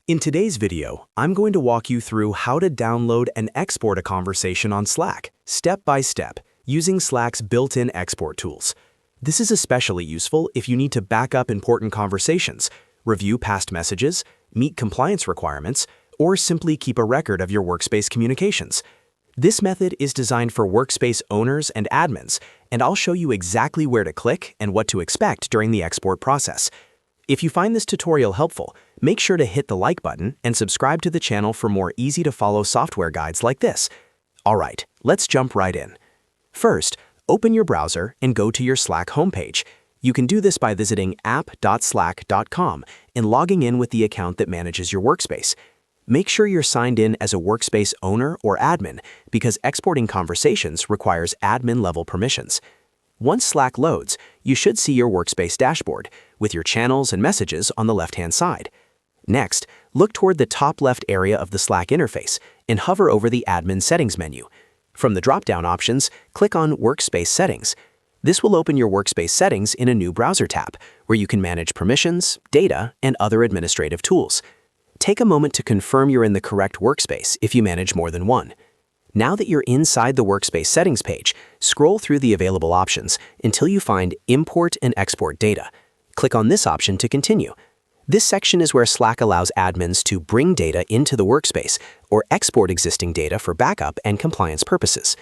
In today's video, I'm going to walk you through how to download and export a conversation on Slack, step by step, using Slack's built-in export tools. This is especially useful if you need to back up important conversations, review past messages, meet compliance requirements, or simply keep a record of your workspace communications. This method is designed for workspace owners and admins, and I'll show you exactly where to click and what to expect during the export process. If you find this tutorial helpful, make sure to hit the like button and subscribe to the channel for more easy-to-follow software guides like this. Alright, let's jump right in. First, open your browser and go to your Slack homepage. You can do this by visiting app.slack.com and logging in with the account that manages your workspace. Make sure you're signed in as a workspace owner or admin because exporting conversations requires admin-level permissions. Once Slack loads, you should see your workspace dashboard, with your channels and messages on the left-hand side. Next, look toward the top left area of the Slack interface and hover over the Admin Settings menu. From the drop-down options, click on Workspace Settings. This will open your workspace settings in a new browser tab, where you can manage permissions, data, and other administrative tools. Take a moment to confirm you're in the correct workspace if you manage more than one. Now that you're inside the Workspace Settings page, scroll through the available options until you find Import and Export Data. Click on this option to continue. This section is where Slack allows admins to bring data into the workspace or export existing data for backup and compliance purposes.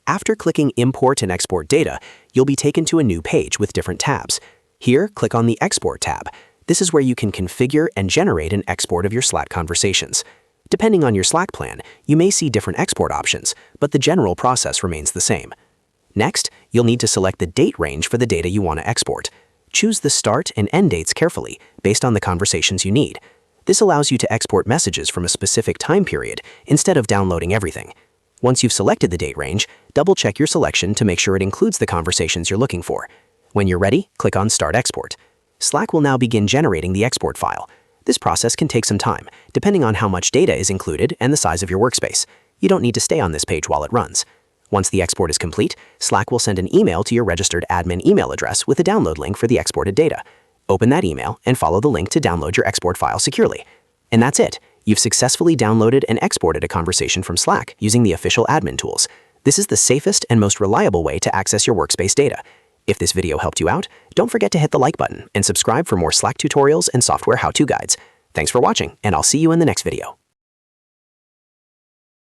After clicking Import and Export Data, you'll be taken to a new page with different tabs. Here, click on the Export tab. This is where you can configure and generate an export of your Slack conversations. Depending on your Slack plan, you may see different export options, but the general process remains the same. Next, you'll need to select the date range for the data you want to export. Choose the start and end dates carefully, based on the conversations you need. This allows you to export messages from a specific time period instead of downloading everything. Once you've selected the date range, double-check your selection to make sure it includes the conversations you're looking for. When you're ready, click on Start Export. Slack will now begin generating the export file. This process can take some time, depending on how much data is included and the size of your workspace. You don't need to stay on this page while it runs. Once the export is complete, Slack will send an email to your registered admin email address with a download link for the exported data. Open that email and follow the link to download your export file securely. And that's it. You've successfully downloaded and exported a conversation from Slack using the official admin tools. This is the safest and most reliable way to access your workspace data. If this video helped you out, don't forget to hit the like button and subscribe for more Slack tutorials and software how-to guides. Thanks for watching, and I'll see you in the next video.